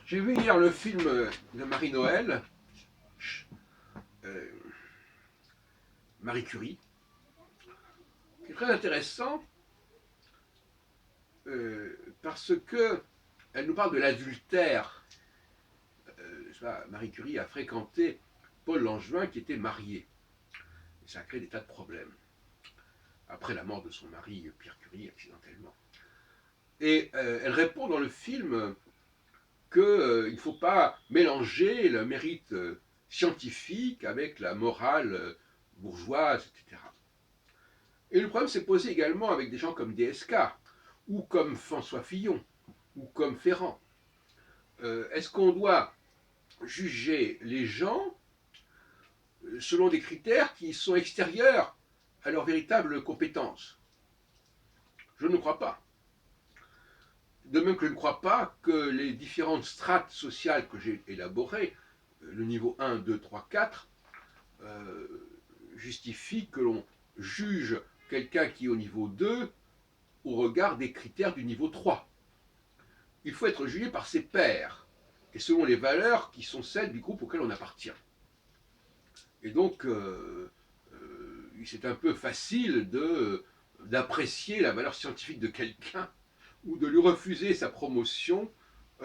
J'ai vu hier le film de Marie-Noël, euh, Marie Curie, qui est très intéressant parce que elle nous parle de l'adultère. Marie Curie a fréquenté Paul Langevin qui était marié. Et ça a créé des tas de problèmes. Après la mort de son mari, Pierre Curie, accidentellement. Et elle répond dans le film qu'il ne faut pas mélanger le mérite scientifique avec la morale bourgeoise, etc. Et le problème s'est posé également avec des gens comme DSK, ou comme François Fillon, ou comme Ferrand. Est-ce qu'on doit juger les gens selon des critères qui sont extérieurs à leurs véritables compétences? Je ne crois pas. De même que je ne crois pas que les différentes strates sociales que j'ai élaborées, le niveau 1, 2, 3, 4, justifient que l'on juge quelqu'un qui est au niveau 2 au regard des critères du niveau 3. Il faut être jugé par ses pairs et selon les valeurs qui sont celles du groupe auquel on appartient. Et donc, c'est un peu facile d'apprécier la valeur scientifique de quelqu'un ou de lui refuser sa promotion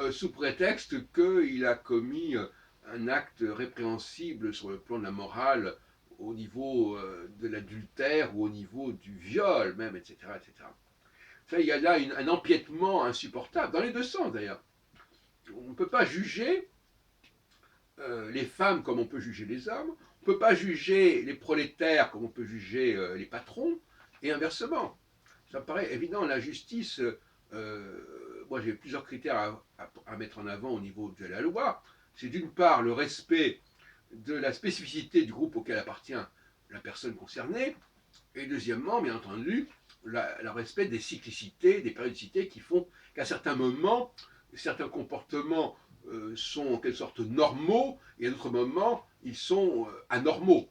sous prétexte qu'il a commis un acte répréhensible sur le plan de la morale au niveau de l'adultère ou au niveau du viol même, etc. etc. Ça, il y a là un empiètement insupportable, dans les deux sens d'ailleurs. On ne peut pas juger les femmes comme on peut juger les hommes, on ne peut pas juger les prolétaires comme on peut juger les patrons, et inversement. Ça me paraît évident, la justice, moi j'ai plusieurs critères à mettre en avant au niveau de la loi. C'est d'une part le respect de la spécificité du groupe auquel appartient la personne concernée, et deuxièmement, bien entendu, le respect des cyclicités, des périodicités qui font qu'à certains moments, certains comportements sont en quelque sorte normaux, et à d'autres moments, ils sont anormaux.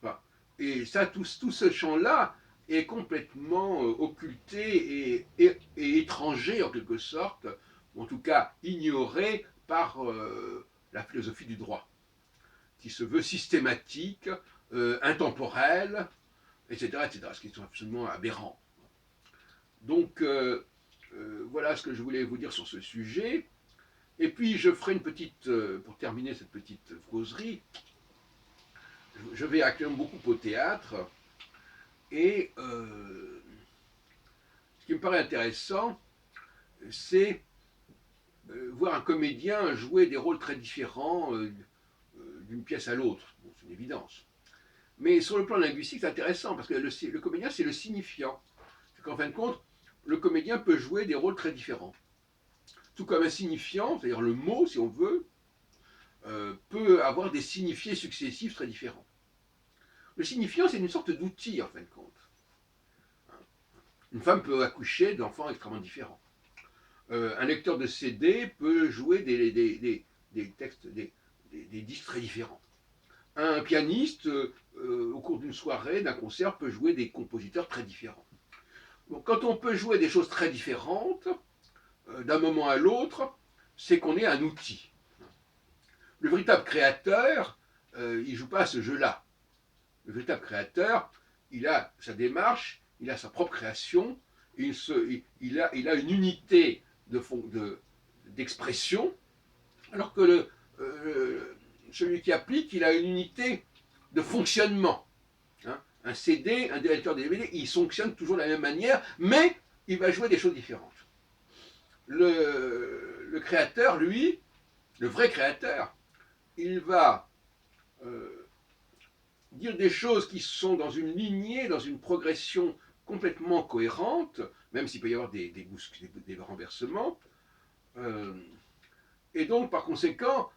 Enfin, et ça, tout ce champ-là est complètement occulté et étranger, en quelque sorte, ou en tout cas ignoré par la philosophie du droit, qui se veut systématique, intemporelle, etc., etc., ce qui est absolument aberrant. Donc, voilà ce que je voulais vous dire sur ce sujet. Et puis, je ferai une petite, pour terminer cette petite causerie, je vais actuellement beaucoup au théâtre, et ce qui me paraît intéressant, c'est voir un comédien jouer des rôles très différents d'une pièce à l'autre. Bon, c'est une évidence. Mais sur le plan linguistique, c'est intéressant, parce que le comédien, c'est le signifiant. C'est qu'en fin de compte, le comédien peut jouer des rôles très différents. Tout comme un signifiant, c'est-à-dire le mot, si on veut, peut avoir des signifiés successifs très différents. Le signifiant, c'est une sorte d'outil, en fin de compte. Une femme peut accoucher d'enfants extrêmement différents. Un lecteur de CD peut jouer des textes, des disques très différents. Un pianiste, au cours d'une soirée, d'un concert, peut jouer des compositeurs très différents. Donc, quand on peut jouer des choses très différentes, d'un moment à l'autre, c'est qu'on est un outil. Le véritable créateur, il ne joue pas à ce jeu-là. Le véritable créateur, il a sa démarche, il a sa propre création, il a une unité d'expression, alors que celui qui applique, il a une unité de fonctionnement. Hein. Un CD, un lecteur de DVD, il fonctionne toujours de la même manière, mais il va jouer des choses différentes. Le créateur, lui, le vrai créateur, il va dire des choses qui sont dans une lignée, dans une progression complètement cohérente, même s'il peut y avoir des renversements. Et donc, par conséquent,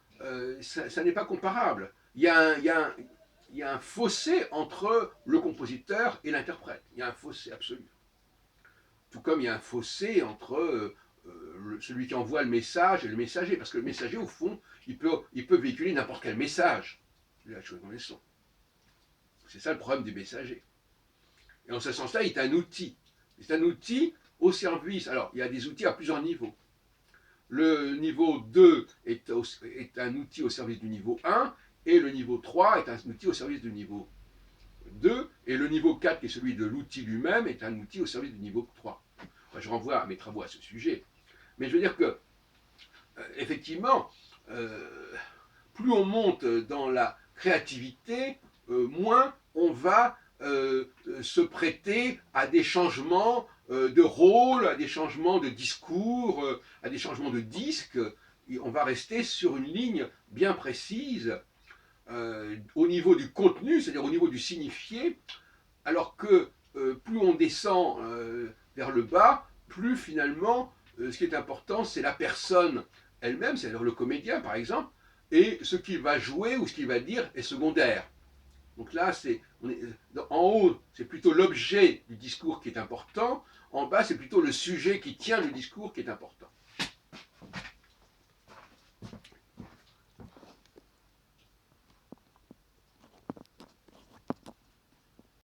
ça n'est pas comparable. Il y a un fossé entre le compositeur et l'interprète. Il y a un fossé absolu. Tout comme il y a un fossé entre celui qui envoie le message et le messager. Parce que le messager, au fond, il peut véhiculer n'importe quel message. La chose dans les sons. C'est ça le problème du messager. Et en ce sens-là, il est un outil. C'est un outil au service. Alors, il y a des outils à plusieurs niveaux. le niveau 2 est un outil au service du niveau 1, et le niveau 3 est un outil au service du niveau 2, et le niveau 4, qui est celui de l'outil lui-même, est un outil au service du niveau 3. Enfin, je renvoie à mes travaux à ce sujet. Mais je veux dire que, effectivement, plus on monte dans la créativité, moins on va se prêter à des changements de rôle, à des changements de discours, à des changements de disque. Et on va rester sur une ligne bien précise au niveau du contenu, c'est-à-dire au niveau du signifié, alors que plus on descend vers le bas, plus finalement, ce qui est important, c'est la personne elle-même, c'est-à-dire le comédien par exemple, et ce qu'il va jouer ou ce qu'il va dire est secondaire. Donc là, en haut, c'est plutôt l'objet du discours qui est important, en bas, c'est plutôt le sujet qui tient le discours qui est important.